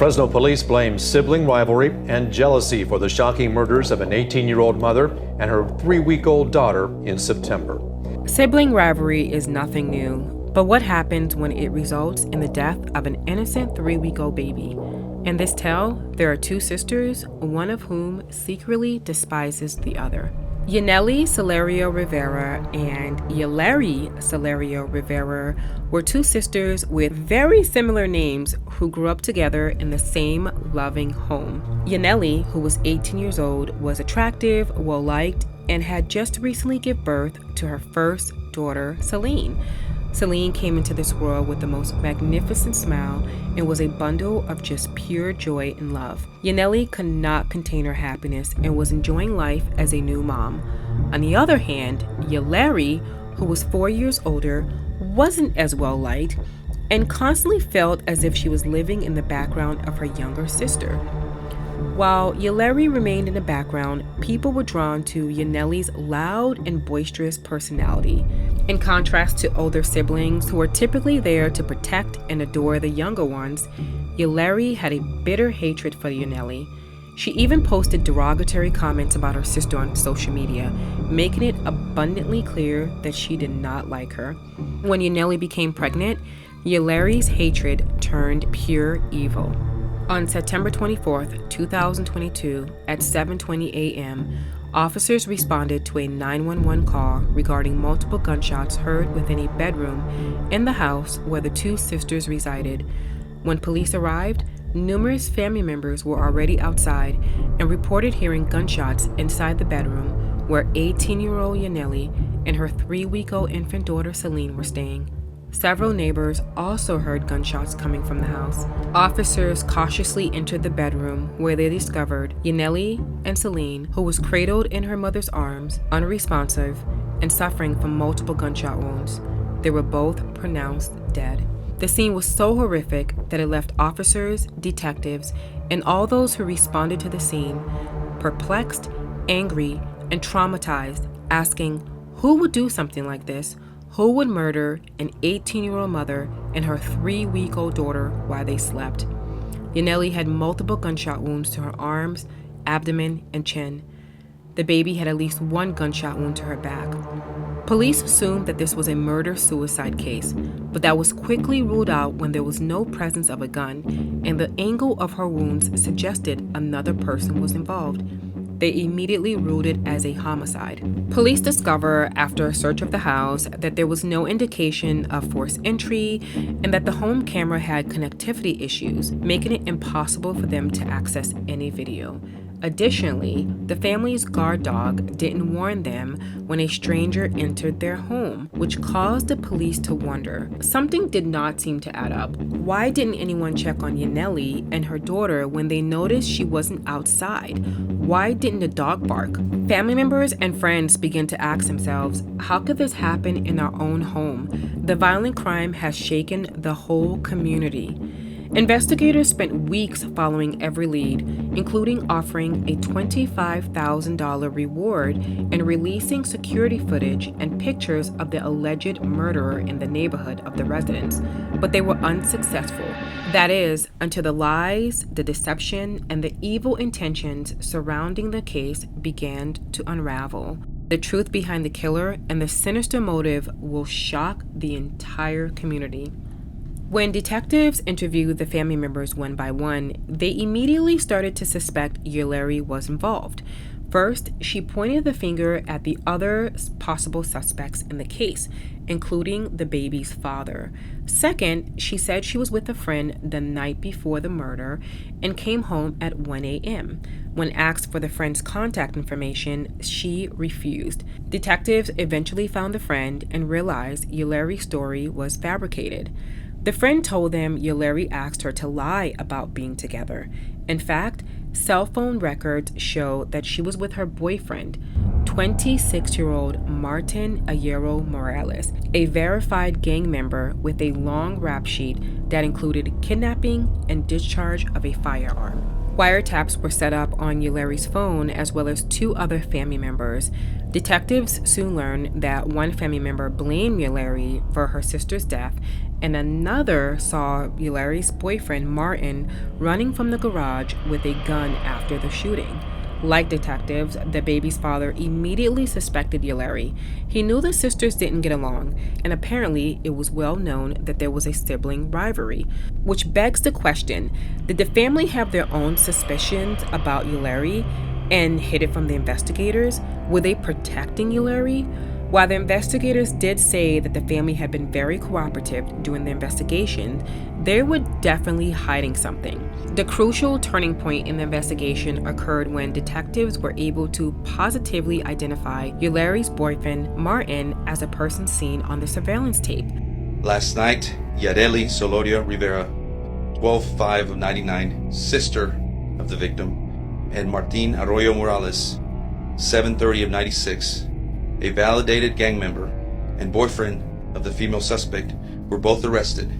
Fresno police blame sibling rivalry and jealousy for the shocking murders of an 18-year-old mother and her 3-week-old daughter in September. Sibling rivalry is nothing new, but what happens when it results in the death of an innocent 3-week-old baby? In this tale, there are two sisters, one of whom secretly despises the other. Yanelly Solorio-Rivera and Yanelly Solorio-Rivera were two sisters with very similar names who grew up together in the same loving home. Yanelly, who was 18 years old, was attractive, well-liked, and had just recently given birth to her first daughter, Celine. Celine came into this world with the most magnificent smile and was a bundle of just pure joy and love. Yanelly could not contain her happiness and was enjoying life as a new mom. On the other hand, Yanelly, who was 4 years older, wasn't as well liked and constantly felt as if she was living in the background of her younger sister. While Yanelly remained in the background, people were drawn to Yanelly's loud and boisterous personality. In contrast to older siblings who were typically there to protect and adore the younger ones, Yanelly had a bitter hatred for Yanelly. She even posted derogatory comments about her sister on social media, making it abundantly clear that she did not like her. When Yanelly became pregnant, Yanelly's hatred turned pure evil. On September 24th, 2022, at 7:20 a.m., officers responded to a 911 call regarding multiple gunshots heard within a bedroom in the house where the two sisters resided. When police arrived, numerous family members were already outside and reported hearing gunshots inside the bedroom where 18-year-old Yanelly and her 3-week-old infant daughter Celine were staying. Several neighbors also heard gunshots coming from the house. Officers cautiously entered the bedroom where they discovered Yanelly and Celine, who was cradled in her mother's arms, unresponsive, and suffering from multiple gunshot wounds. They were both pronounced dead. The scene was so horrific that it left officers, detectives, and all those who responded to the scene perplexed, angry, and traumatized, asking, who would do something like this? Who would murder an 18-year-old mother and her 3-week-old daughter while they slept? Yanelly had multiple gunshot wounds to her arms, abdomen, and chin. The baby had at least one gunshot wound to her back. Police assumed that this was a murder-suicide case, but that was quickly ruled out when there was no presence of a gun, and the angle of her wounds suggested another person was involved. They immediately ruled it as a homicide. Police discover, after a search of the house, that there was no indication of forced entry and that the home camera had connectivity issues, making it impossible for them to access any video. Additionally, the family's guard dog didn't warn them when a stranger entered their home, which caused the police to wonder. Something did not seem to add up. Why didn't anyone check on Yanelly and her daughter when they noticed she wasn't outside? Why didn't the dog bark? Family members and friends began to ask themselves, how could this happen in our own home? The violent crime has shaken the whole community. Investigators spent weeks following every lead, including offering a $25,000 reward and releasing security footage and pictures of the alleged murderer in the neighborhood of the residence, but they were unsuccessful. That is, until the lies, the deception, and the evil intentions surrounding the case began to unravel. The truth behind the killer and the sinister motive will shock the entire community. When detectives interviewed the family members one by one, they immediately started to suspect Yanelly was involved. First, she pointed the finger at the other possible suspects in the case, including the baby's father. Second, she said she was with a friend the night before the murder and came home at 1 a.m. When asked for the friend's contact information, she refused. Detectives eventually found the friend and realized Yanelly's story was fabricated. The friend told them Yanelly asked her to lie about being together. In fact, cell phone records show that she was with her boyfriend, 26-year-old Martin Arroyo-Morales, a verified gang member with a long rap sheet that included kidnapping and discharge of a firearm. Wiretaps were set up on Yanelly's phone as well as 2 other family members. Detectives soon learned that one family member blamed Yanelly for her sister's death, and another saw Yanelly's boyfriend, Martin, running from the garage with a gun after the shooting. Like detectives, the baby's father immediately suspected Yanelly. He knew the sisters didn't get along, and apparently it was well known that there was a sibling rivalry. Which begs the question, did the family have their own suspicions about Yanelly and hid it from the investigators? Were they protecting Yanelly? While the investigators did say that the family had been very cooperative during the investigation, they were definitely hiding something. The crucial turning point in the investigation occurred when detectives were able to positively identify Yanelly's boyfriend, Martin, as a person seen on the surveillance tape. Last night, Yanelly Solorio-Rivera, 12/5 of 99, sister of the victim, and Martin Arroyo-Morales, 7/30 of 96, a validated gang member and boyfriend of the female suspect, were both arrested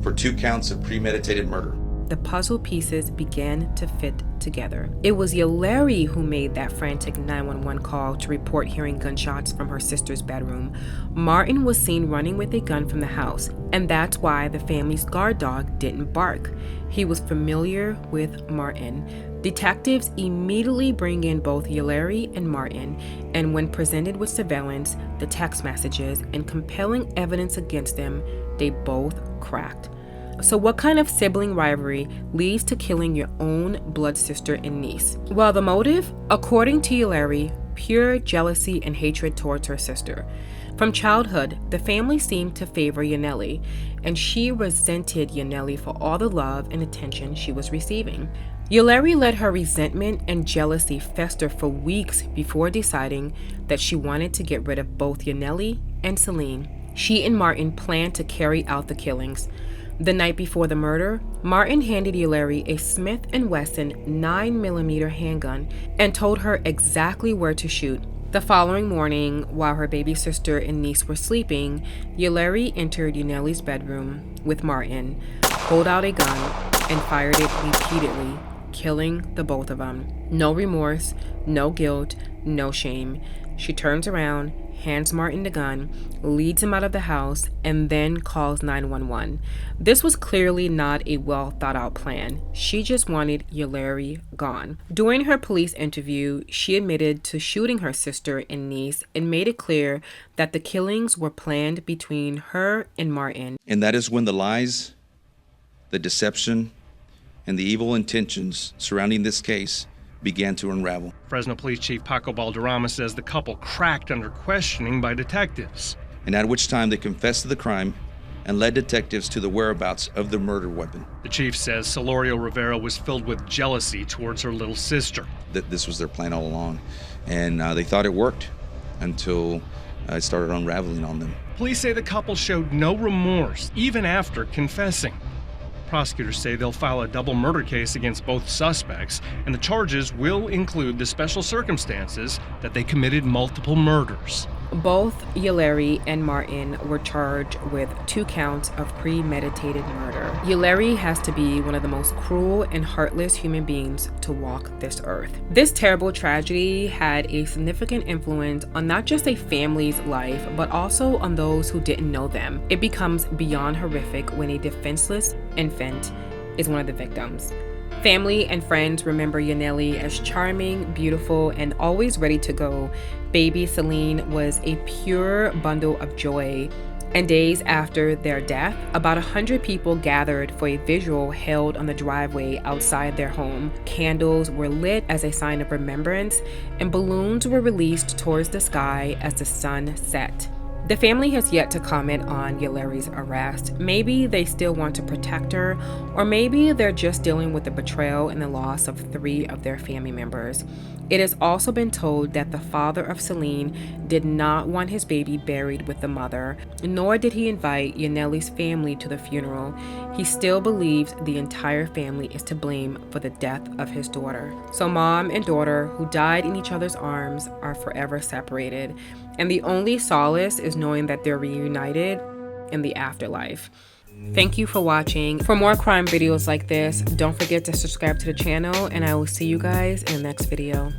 for 2 counts of premeditated murder. The puzzle pieces began to fit together. It was Yanelly who made that frantic 911 call to report hearing gunshots from her sister's bedroom. Martin was seen running with a gun from the house, and that's why the family's guard dog didn't bark. He was familiar with Martin. Detectives immediately bring in both Yanelly and Martin, and when presented with surveillance, the text messages, and compelling evidence against them, they both cracked. So what kind of sibling rivalry leads to killing your own blood sister and niece? Well, the motive, according to Yanelly, pure jealousy and hatred towards her sister. From childhood, the family seemed to favor Yanelly, and she resented Yanelly for all the love and attention she was receiving. Yanelly let her resentment and jealousy fester for weeks before deciding that she wanted to get rid of both Yanelly and Celine. She and Martin planned to carry out the killings. The night before the murder, Martin handed Yanelly a Smith & Wesson 9mm handgun and told her exactly where to shoot. The following morning, while her baby sister and niece were sleeping, Yanelly entered Yanelly's bedroom with Martin, pulled out a gun, and fired it repeatedly, killing the both of them. No remorse, no guilt, no shame. She turns around, hands Martin the gun, leads him out of the house, and then calls 911. This was clearly not a well thought out plan. She just wanted Yanelly gone. During her police interview, she admitted to shooting her sister and niece and made it clear that the killings were planned between her and Martin. And that is when the lies, the deception, and the evil intentions surrounding this case began to unravel. Fresno Police Chief Paco Valderrama says the couple cracked under questioning by detectives. And at which time they confessed to the crime and led detectives to the whereabouts of the murder weapon. The chief says Solorio-Rivera was filled with jealousy towards her little sister. That this was their plan all along. And they thought it worked until it started unraveling on them. Police say the couple showed no remorse, even after confessing. Prosecutors say they'll file a double murder case against both suspects, and the charges will include the special circumstances that they committed multiple murders. Both Yanelly and Martin were charged with 2 counts of premeditated murder. Yanelly has to be one of the most cruel and heartless human beings to walk this earth. This terrible tragedy had a significant influence on not just a family's life, but also on those who didn't know them. It becomes beyond horrific when a defenseless infant is one of the victims. Family and friends remember Yanelly as charming, beautiful, and always ready to go. Baby Celine was a pure bundle of joy. And days after their death, about 100 people gathered for a vigil held on the driveway outside their home. Candles were lit as a sign of remembrance, and balloons were released towards the sky as the sun set. The family has yet to comment on Yanelly's arrest. Maybe they still want to protect her, or maybe they're just dealing with the betrayal and the loss of 3 of their family members. It has also been told that the father of Celine did not want his baby buried with the mother, nor did he invite Yanelly's family to the funeral. He still believes the entire family is to blame for the death of his daughter. So mom and daughter, who died in each other's arms, are forever separated, and the only solace is knowing that they're reunited in the afterlife. Thank you for watching. For more crime videos like this, don't forget to subscribe to the channel, and I will see you guys in the next video.